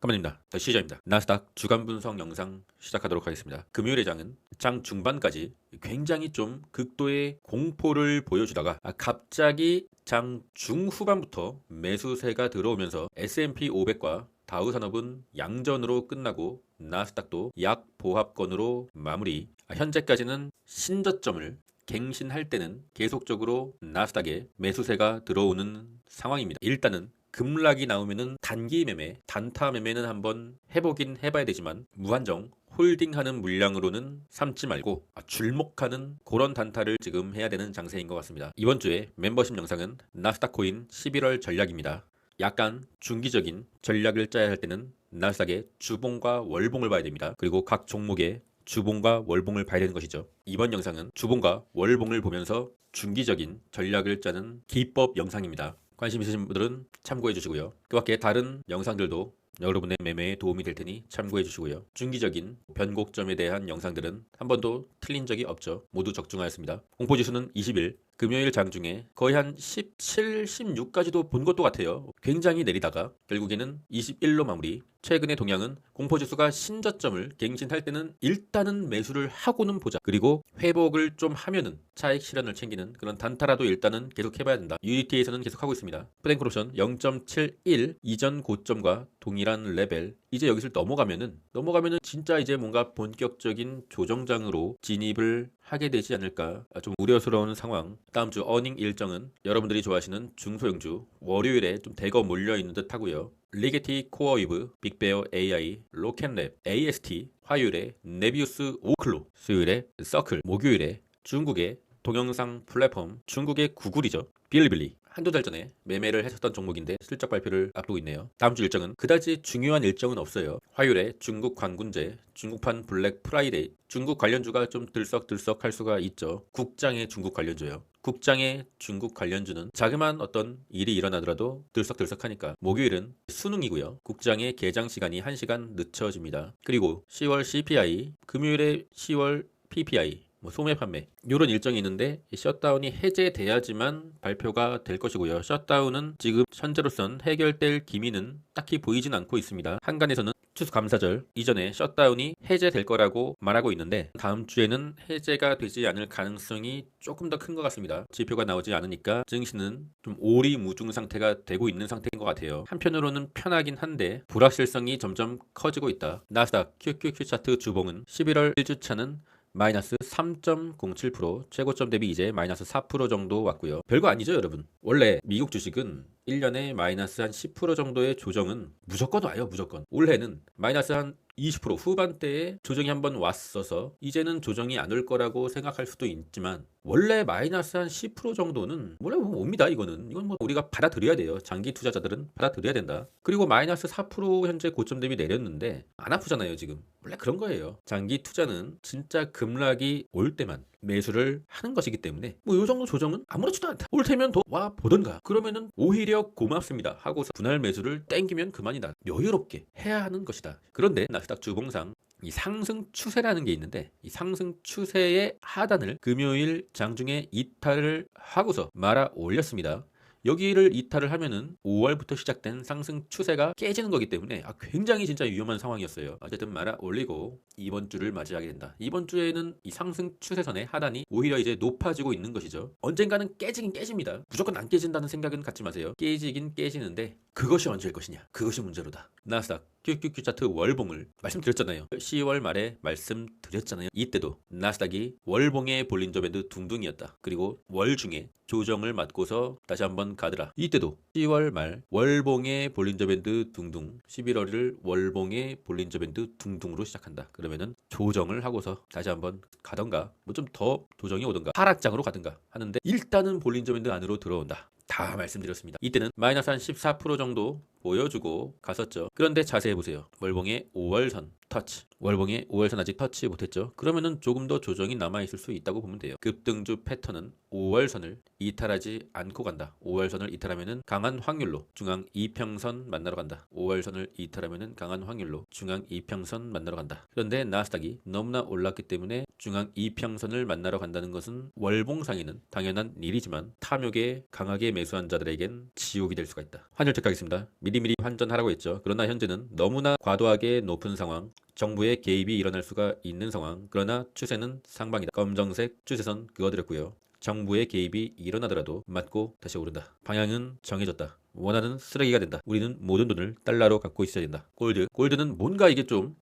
가만입니다. 시저입니다. 나스닥 주간 분석 영상 시작하도록 하겠습니다. 금요일의 장은 장 중반까지 굉장히 좀 극도의 공포를 보여주다가 갑자기 장 중후반부터 매수세가 들어오면서 S&P 500과 다우산업은 양전으로 끝나고 나스닥도 약보합권으로 마무리. 현재까지는 신저점을 갱신할 때는 계속적으로 나스닥에 매수세가 들어오는 상황입니다. 일단은 급락이 나오면은 단기 매매, 단타 매매는 한번 해보긴 해봐야 되지만 무한정 홀딩하는 물량으로는 삼지 말고 줄목하는 그런 단타를 지금 해야 되는 장세인 것 같습니다. 이번 주에 멤버십 영상은 나스닥 코인 11월 전략입니다. 약간 중기적인 전략을 짜야 할 때는 나스닥의 주봉과 월봉을 봐야 됩니다. 그리고 각 종목의 주봉과 월봉을 봐야 되는 것이죠. 이번 영상은 주봉과 월봉을 보면서 중기적인 전략을 짜는 기법 영상입니다. 관심 있으신 분들은 참고해 주시고요. 그 밖에 다른 영상들도 여러분의 매매에 도움이 될 테니 참고해 주시고요. 중기적인 변곡점에 대한 영상들은 한 번도 틀린 적이 없죠. 모두 적중하였습니다. 공포지수는 20일 금요일 장 중에 거의 한 17, 16까지도 본 것도 같아요. 굉장히 내리다가 결국에는 21로 마무리. 최근의 동향은 공포지수가 신저점을 갱신할 때는 일단은 매수를 하고는 보자. 그리고 회복을 좀 하면은 차익 실현을 챙기는 그런 단타라도 일단은 계속 해봐야 된다. UDT에서는 계속 하고 있습니다. 푸딩크로션 0.71 이전 고점과 동일한 레벨. 이제 여기서 넘어가면은 진짜 이제 뭔가 본격적인 조정장으로 진입을 하게 되지 않을까. 좀 우려스러운 상황. 다음 주 어닝 일정은 여러분들이 좋아하시는 중소형주 월요일에 좀 대거 몰려있는 듯 하고요. 리게티 코어위브, 빅베어 AI, 로켓랩, AST, 화요일에 네비우스 오클로, 수요일에 서클, 목요일에 중국의 동영상 플랫폼, 중국의 구글이죠. 빌리빌리. 한두 달 전에 매매를 했었던 종목인데 실적 발표를 앞두고 있네요. 다음 주 일정은 그다지 중요한 일정은 없어요. 화요일에 중국 관군제, 중국판 블랙 프라이데이, 중국 관련주가 좀 들썩들썩할 수가 있죠. 국장의 중국 관련주요. 국장의 중국 관련주는 자그마한 어떤 일이 일어나더라도 들썩들썩하니까 목요일은 수능이고요. 국장의 개장 시간이 1시간 늦춰집니다. 그리고 10월 CPI, 금요일에 10월 PPI, 소매 판매 이런 일정이 있는데 셧다운이 해제돼야지만 발표가 될 것이고요. 셧다운은 지금 현재로선 해결될 기미는 딱히 보이진 않고 있습니다. 한간에서는 추수감사절 이전에 셧다운이 해제될 거라고 말하고 있는데 다음 주에는 해제가 되지 않을 가능성이 조금 더 큰 것 같습니다. 지표가 나오지 않으니까 증시는 좀 오리무중 상태가 되고 있는 상태인 것 같아요. 한편으로는 편하긴 한데 불확실성이 점점 커지고 있다. 나스닥 QQQ 차트 주봉은 11월 1주차는 마이너스 3.07%, 최고점 대비 이제 마이너스 4% 정도 왔고요. 별거 아니죠, 여러분. 원래 미국 주식은 1년에 마이너스 한 10% 정도의 조정은 무조건 와요, 무조건. 올해는 마이너스 한 20% 후반대에 조정이 한번 왔어서 이제는 조정이 안 올 거라고 생각할 수도 있지만 원래 마이너스 한 10% 정도는 원래 옵니다. 이건 우리가 받아들여야 돼요. 장기 투자자들은 받아들여야 된다. 그리고 마이너스 4% 현재 고점 대비 내렸는데 안 아프잖아요, 지금. 원래 그런 거예요. 장기 투자는 진짜 급락이 올 때만 매수를 하는 것이기 때문에 이 정도 조정은 아무렇지도 않다. 올 테면 더 와 보던가. 그러면은 오히려 고맙습니다 하고서 분할 매수를 땡기면 그만이다. 여유롭게 해야 하는 것이다. 그런데 나스닥 주봉상 이 상승 추세라는 게 있는데 이 상승 추세의 하단을 금요일 장중에 이탈을 하고서 말아 올렸습니다. 여기를 이탈을 하면은 5월부터 시작된 상승 추세가 깨지는 거기 때문에 굉장히 진짜 위험한 상황이었어요. 어쨌든 말아 올리고 이번 주를 맞이하게 된다. 이번 주에는 이 상승 추세선의 하단이 오히려 이제 높아지고 있는 것이죠. 언젠가는 깨지긴 깨집니다. 무조건 안 깨진다는 생각은 갖지 마세요. 깨지긴 깨지는데 그것이 언제일 것이냐? 그것이 문제로다. 나스닥 QQQ 차트 월봉을 말씀드렸잖아요. 10월 말에 말씀드렸잖아요. 이때도 나스닥이 월봉의 볼린저 밴드 둥둥이었다. 그리고 월 중에 조정을 맞고서 다시 한번 가더라. 이때도 10월 말 월봉의 볼린저 밴드 둥둥, 11월을 월봉의 볼린저 밴드 둥둥으로 시작한다. 그러면은 조정을 하고서 다시 한번 가던가 좀 더 조정이 오던가 하락장으로 가든가 하는데 일단은 볼린저 밴드 안으로 들어온다. 다 말씀드렸습니다. 이때는 마이너스 한 14% 정도 보여주고 갔었죠. 그런데 자세히 보세요. 월봉의 5월선 터치. 월봉의 5월선 아직 터치 못했죠. 그러면은 조금 더 조정이 남아있을 수 있다고 보면 돼요. 급등주 패턴은 5월선을 이탈하지 않고 간다. 5월선을 이탈하면은 강한 확률로 중앙 이평선 만나러 간다. 5월선을 이탈하면은 강한 확률로 중앙 이평선 만나러 간다. 그런데 나스닥이 너무나 올랐기 때문에 중앙 이평선을 만나러 간다는 것은 월봉상에는 당연한 일이지만 탐욕에 강하게 매수한 자들에겐 지옥이 될 수가 있다. 환율 체크하겠습니다. 미리미리 환전하라고 했죠. 그러나 현재는 너무나 과도하게 높은 상황, 정부의 개입이 일어날 수가 있는 상황, 그러나 추세는 상방이다. 검정색 추세선 그어드렸고요. 정부의 개입이 일어나더라도 맞고 다시 오른다. 방향은 정해졌다. 원하는 쓰레기가 된다. 우리는 모든 돈을 달러로 갖고 있어야 된다. 골드는 뭔가 이게 좀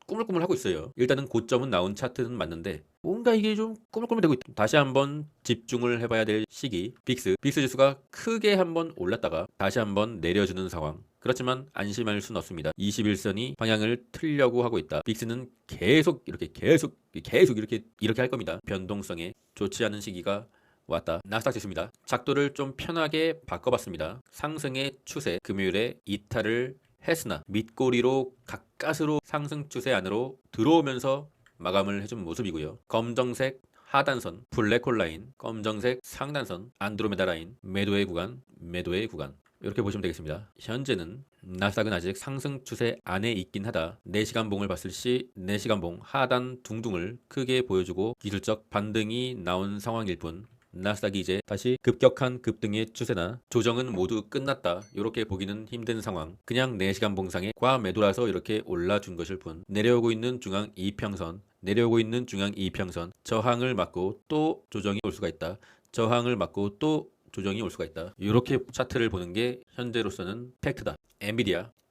꾸물꾸물하고 있어요. 일단은 고점은 나온 차트는 맞는데 뭔가 이게 좀 꾸물꾸물되고 있다. 다시 한번 집중을 해봐야 될 시기. 빅스 지수가 크게 한번 올랐다가 다시 한번 내려주는 상황. 그렇지만 안심할 수는 없습니다. 21선이 방향을 틀려고 하고 있다. 빅스는 계속 이렇게 할 겁니다. 변동성에 좋지 않은 시기가 왔다. 나스닥 지수입니다. 작도를 좀 편하게 바꿔봤습니다. 상승의 추세, 금요일에 이탈을 했으나 밑꼬리로 가까스로 상승 추세 안으로 들어오면서 마감을 해준 모습이고요. 검정색 하단선, 블랙홀 라인, 검정색 상단선, 안드로메다 라인, 매도의 구간 이렇게 보시면 되겠습니다. 현재는 나스닥은 아직 상승 추세 안에 있긴 하다. 4시간 봉을 봤을 시 4시간 봉 하단 둥둥을 크게 보여주고 기술적 반등이 나온 상황일 뿐 나스닥이 이제 다시 급격한 급등의 추세나 조정은 모두 끝났다. 이렇게 보기는 힘든 상황. 그냥 4시간 봉상에 과매도라서 이렇게 올라준 것일 뿐 내려오고 있는 중앙 이평선 저항을 맞고 또 조정이 올 수가 있다. 저항을 맞고 또 조정이 올 수가 있다. 이렇게 차트를 보는 게 현재로서는 팩트다.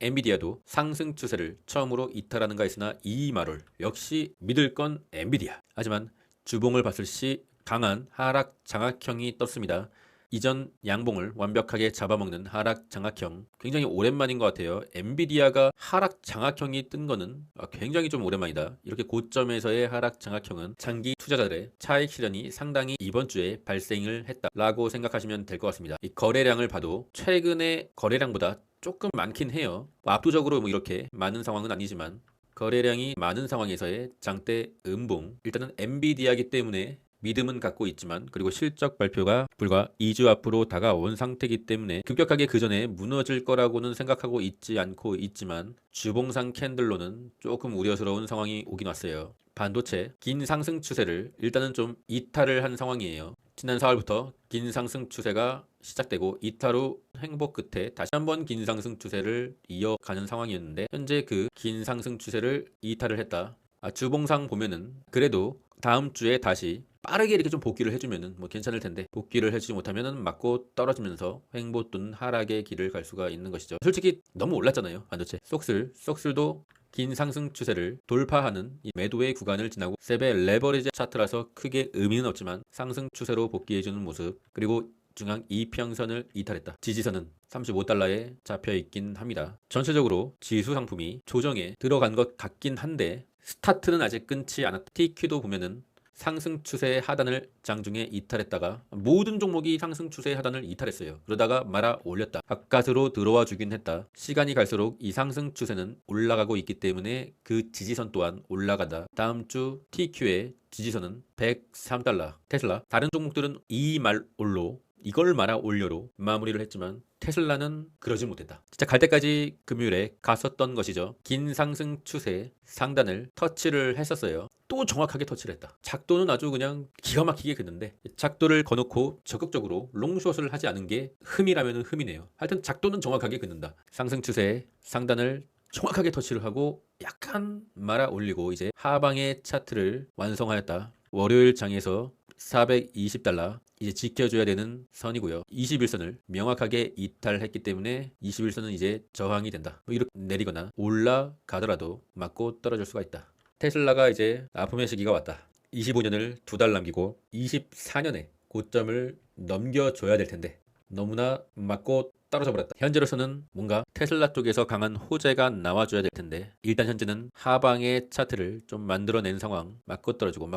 엔비디아도 상승 추세를 처음으로 이탈하는가 했으나 이 말을 역시 믿을 건 엔비디아. 하지만 주봉을 봤을 시 강한 하락 장악형이 떴습니다. 이전 양봉을 완벽하게 잡아먹는 하락 장악형 굉장히 오랜만인 것 같아요. 엔비디아가 하락 장악형이 뜬 거는 굉장히 좀 오랜만이다. 이렇게 고점에서의 하락 장악형은 장기 투자자들의 차익 실현이 상당히 이번 주에 발생을 했다라고 생각하시면 될 것 같습니다. 이 거래량을 봐도 최근의 거래량보다 조금 많긴 해요. 압도적으로 이렇게 많은 상황은 아니지만 거래량이 많은 상황에서의 장대 음봉. 일단은 엔비디아이기 때문에 믿음은 갖고 있지만 그리고 실적 발표가 불과 2주 앞으로 다가온 상태이기 때문에 급격하게 그 전에 무너질 거라고는 생각하고 있지 않고 있지만 주봉상 캔들로는 조금 우려스러운 상황이 오긴 왔어요. 반도체 긴 상승 추세를 일단은 좀 이탈을 한 상황이에요. 지난 4월부터 긴 상승 추세가 시작되고 이탈 후 행보 끝에 다시 한번 긴 상승 추세를 이어가는 상황이었는데 현재 그 긴 상승 추세를 이탈을 했다. 주봉상 보면은 그래도 다음 주에 다시 빠르게 이렇게 좀 복귀를 해주면은 괜찮을 텐데 복귀를 해주지 못하면은 맞고 떨어지면서 횡보 또는 하락의 길을 갈 수가 있는 것이죠. 솔직히 너무 올랐잖아요. 반도체 쏙슬도 긴 상승 추세를 돌파하는 이 매도의 구간을 지나고 셉의 레버리지 차트라서 크게 의미는 없지만 상승 추세로 복귀해주는 모습 그리고 중앙 이평선을 이탈했다. 지지선은 35달러에 잡혀 있긴 합니다. 전체적으로 지수 상품이 조정에 들어간 것 같긴 한데 스타트는 아직 끊지 않았다. TQ도 보면은 상승 추세의 하단을 장중에 이탈했다가 모든 종목이 상승 추세의 하단을 이탈했어요. 그러다가 말아 올렸다. 바깥으로 들어와 주긴 했다. 시간이 갈수록 이 상승 추세는 올라가고 있기 때문에 그 지지선 또한 올라가다. 다음 주 TQ의 지지선은 103달러. 테슬라. 다른 종목들은 이 말올로 이걸 말아 올려로 마무리를 했지만 테슬라는 그러지 못했다. 진짜 갈 때까지 금요일에 갔었던 것이죠. 긴 상승 추세 상단을 터치를 했었어요. 또 정확하게 터치를 했다. 작도는 아주 그냥 기가 막히게 긋는데 작도를 거놓고 적극적으로 롱숏을 하지 않은 게 흠이라면 흠이네요. 하여튼 작도는 정확하게 긋는다. 상승 추세 상단을 정확하게 터치를 하고 약간 말아 올리고 이제 하방의 차트를 완성하였다. 월요일 장에서 420달러 이제 지켜줘야 되는 선이고요. 21선을 명확하게 이탈했기 때문에 21선은 이제 저항이 된다. 이렇게 내리거나 올라가더라도 맞고 떨어질 수가 있다. 테슬라가 이제 아픔의 시기가 왔다. 25년을 2달 남기고 24년에 고점을 넘겨줘야 될 텐데 너무나 맞고 떨어져 버렸다. 현재로서는 뭔가 테슬라 쪽에서 강한 호재가 나와줘야 될 텐데 일단 현재는 하방의 차트를 좀 만들어낸 상황. 맞고 떨어지고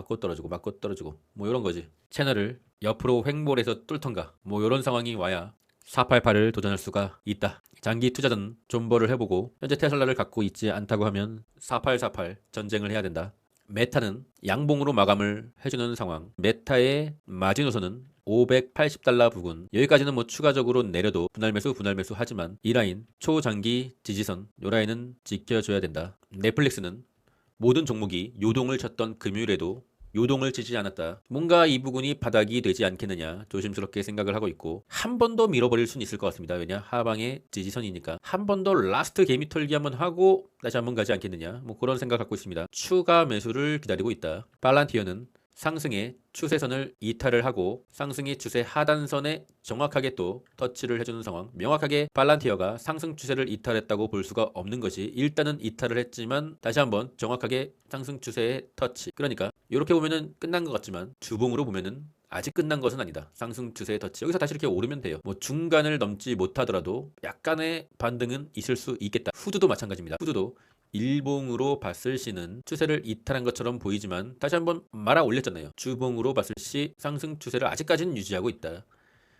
이런 거지. 채널을 옆으로 횡보를 해서 뚫던가 이런 상황이 와야 488을 도전할 수가 있다. 장기 투자자는 존버를 해보고 현재 테슬라를 갖고 있지 않다고 하면 4848 전쟁을 해야 된다. 메타는 양봉으로 마감을 해주는 상황. 메타의 마지노선은 580달러 부근. 여기까지는 뭐 추가적으로 내려도 분할 매수 하지만 이 라인 초장기 지지선 요 라인은 지켜줘야 된다. 넷플릭스는 모든 종목이 요동을 쳤던 금요일에도 요동을 치지 않았다. 뭔가 이 부분이 바닥이 되지 않겠느냐 조심스럽게 생각을 하고 있고 한 번 더 밀어버릴 수는 있을 것 같습니다. 왜냐 하방의 지지선이니까 한 번 더 라스트 개미 털기 한번 하고 다시 한번 가지 않겠느냐 뭐 그런 생각 갖고 있습니다. 추가 매수를 기다리고 있다. 팔란티어는 상승의 추세선을 이탈을 하고 상승의 추세 하단선에 정확하게 또 터치를 해주는 상황. 명확하게 팔란티어가 상승 추세를 이탈했다고 볼 수가 없는 것이 일단은 이탈을 했지만 다시 한번 정확하게 상승 추세의 터치. 그러니까 이렇게 보면은 끝난 것 같지만 주봉으로 보면은 아직 끝난 것은 아니다. 상승 추세의 터치. 여기서 다시 이렇게 오르면 돼요. 뭐 중간을 넘지 못하더라도 약간의 반등은 있을 수 있겠다. 후드도 마찬가지입니다. 후드도 일봉으로 봤을 시는 추세를 이탈한 것처럼 보이지만 다시 한번 말아 올렸잖아요. 주봉으로 봤을 시 상승 추세를 아직까지는 유지하고 있다.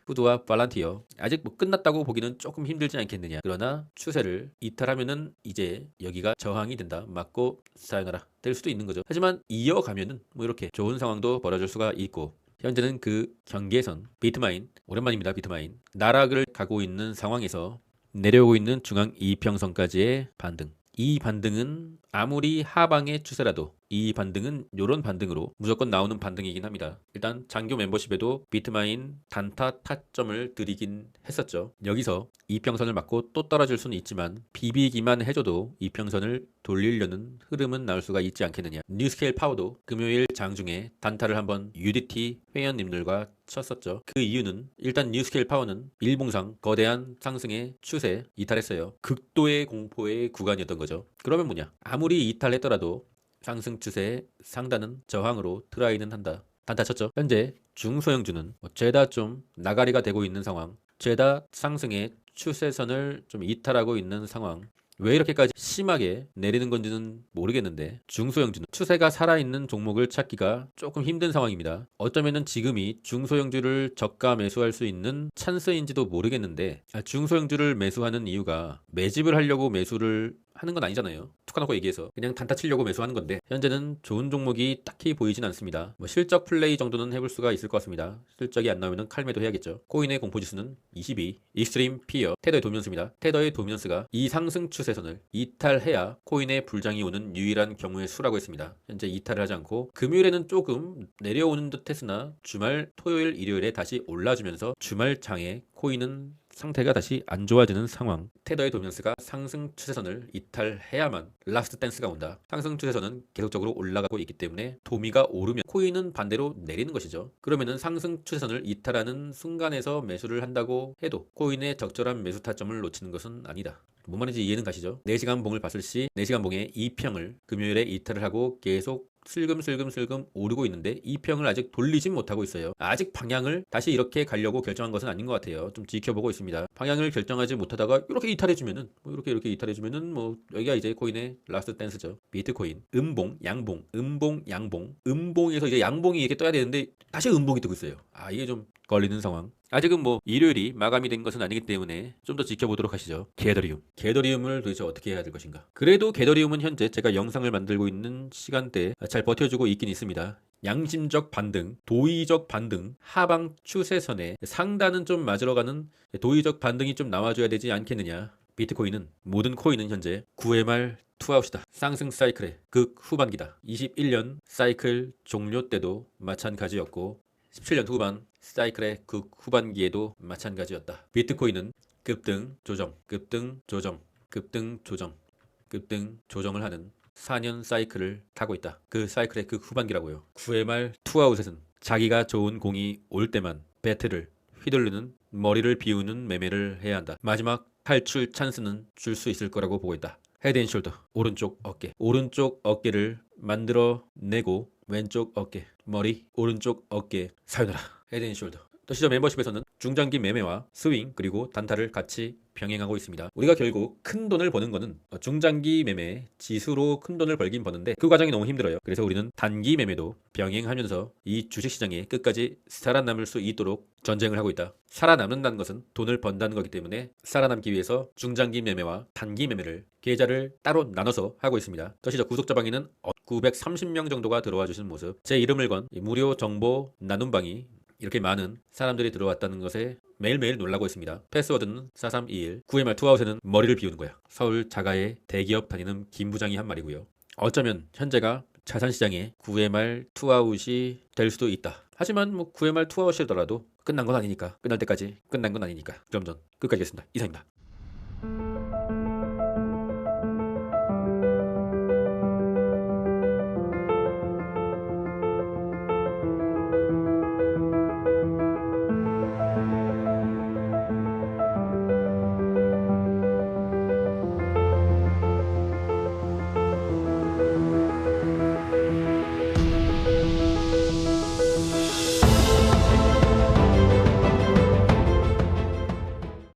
후드와 팔란티어 아직 뭐 끝났다고 보기는 조금 힘들지 않겠느냐. 그러나 추세를 이탈하면은 이제 여기가 저항이 된다. 맞고 사요나라 될 수도 있는 거죠. 하지만 이어가면은 뭐 이렇게 좋은 상황도 벌어질 수가 있고 현재는 그 경계선 비트마인 오랜만입니다. 비트마인 나락을 가고 있는 상황에서 내려오고 있는 중앙 이평선까지의 반등. 이 반등은 아무리 하방의 추세라도 이 반등은 이런 반등으로 무조건 나오는 반등이긴 합니다. 일단 장교 멤버십에도 비트마인 단타 타점을 드리긴 했었죠. 여기서 이평선을 맞고 또 떨어질 수는 있지만 비비기만 해줘도 이평선을 돌리려는 흐름은 나올 수가 있지 않겠느냐. 뉴스케일 파워도 금요일 장중에 단타를 한번 UDT 회원님들과 쳤었죠. 그 이유는 일단 뉴스케일 파워는 일봉상 거대한 상승의 추세 이탈했어요. 극도의 공포의 구간이었던 거죠. 그러면 뭐냐? 아무리 이탈했더라도 상승 추세의 상단은 저항으로 트라이는 한다. 단타 쳤죠. 현재 중소형주는 죄다 좀 나가리가 되고 있는 상황. 죄다 상승의 추세선을 좀 이탈하고 있는 상황. 왜 이렇게까지 심하게 내리는 건지는 모르겠는데 중소형주는 추세가 살아있는 종목을 찾기가 조금 힘든 상황입니다. 어쩌면은 지금이 중소형주를 저가 매수할 수 있는 찬스인지도 모르겠는데 중소형주를 매수하는 이유가 매집을 하려고 매수를 하는 건 아니잖아요. 툭 까놓고 얘기해서 그냥 단타 치려고 매수하는 건데 현재는 좋은 종목이 딱히 보이진 않습니다. 뭐 실적 플레이 정도는 해볼 수가 있을 것 같습니다. 실적이 안 나오면 칼매도 해야겠죠. 코인의 공포지수는 22, 익스트림 피어, 테더의 도미넌스입니다. 테더의 도미넌스가 이 상승 추세선을 이탈해야 코인의 불장이 오는 유일한 경우의 수라고 했습니다. 현재 이탈을 하지 않고 금요일에는 조금 내려오는 듯 했으나 주말 토요일 일요일에 다시 올라주면서 주말 장에 코인은 상태가 다시 안 좋아지는 상황. 테더의 도미넌스가 상승 추세선을 이탈해야만 라스트 댄스가 온다. 상승 추세선은 계속적으로 올라가고 있기 때문에 도미가 오르면 코인은 반대로 내리는 것이죠. 그러면은 상승 추세선을 이탈하는 순간에서 매수를 한다고 해도 코인의 적절한 매수 타점을 놓치는 것은 아니다. 뭔 말인지 이해는 가시죠? 4시간 봉을 봤을 시 4시간 봉의 2평을 금요일에 이탈을 하고 계속 슬금 오르고 있는데 이 평을 아직 돌리진 못하고 있어요. 아직 방향을 다시 이렇게 가려고 결정한 것은 아닌 것 같아요. 좀 지켜보고 있습니다. 방향을 결정하지 못하다가 이렇게 이탈해주면은 뭐 이렇게 이탈해주면은 뭐 여기가 이제 코인의 라스트 댄스죠. 비트코인 음봉 양봉 음봉 양봉 음봉에서 이제 양봉이 이렇게 떠야 되는데 다시 음봉이 뜨고 있어요. 이게 좀 걸리는 상황. 아직은 뭐 일요일이 마감이 된 것은 아니기 때문에 좀 더 지켜보도록 하시죠. 게더리움을 도대체 어떻게 해야 될 것인가. 그래도 게더리움은 현재 제가 영상을 만들고 있는 시간대에 잘 버텨주고 있긴 있습니다. 양심적 반등, 도의적 반등, 하방 추세선에 상단은 좀 맞으러 가는 도의적 반등이 좀 나와줘야 되지 않겠느냐. 비트코인은 모든 코인은 현재 9회 말 투아웃이다. 상승 사이클의 극 후반기다. 21년 사이클 종료 때도 마찬가지였고 17년 후반 사이클의 극 후반기에도 마찬가지였다. 비트코인은 급등 조정, 급등 조정, 급등 조정, 급등 조정을 하는 4년 사이클을 타고 있다. 그 사이클의 극 후반기라고요. 9회 말 투아웃에서는 자기가 좋은 공이 올 때만 배트를 휘두르는 머리를 비우는 매매를 해야 한다. 마지막 탈출 찬스는 줄 수 있을 거라고 보고 있다. 헤드앤숄더 오른쪽 어깨를 만들어내고 왼쪽 어깨 머리 오른쪽 어깨 사요나라. 헤드앤숄더. 또 시저 멤버십에서는 중장기 매매와 스윙 그리고 단타를 같이 병행하고 있습니다. 우리가 결국 큰 돈을 버는 거는 중장기 매매 지수로 큰 돈을 벌긴 버는데 그 과정이 너무 힘들어요. 그래서 우리는 단기 매매도 병행하면서 이 주식시장에 끝까지 살아남을 수 있도록 전쟁을 하고 있다. 살아남는다는 것은 돈을 번다는 거기 때문에 살아남기 위해서 중장기 매매와 단기 매매를 계좌를 따로 나눠서 하고 있습니다. 또 시저 구독자 방에는 930명 정도가 들어와 주시는 모습, 제 이름을 건 이 무료 정보 나눔방이 이렇게 많은 사람들이 들어왔다는 것에 매일매일 놀라고 있습니다. 패스워드는 4321, 9회 말 투아웃에는 머리를 비우는 거야. 서울 자가의 대기업 다니는 김 부장이 한 말이고요. 어쩌면 현재가 자산시장의 9회 말 투아웃이 될 수도 있다. 하지만 뭐 9회 말 투아웃이더라도 끝난 건 아니니까, 끝날 때까지 끝난 건 아니니까. 그럼 전 끝까지 하겠습니다. 이상입니다.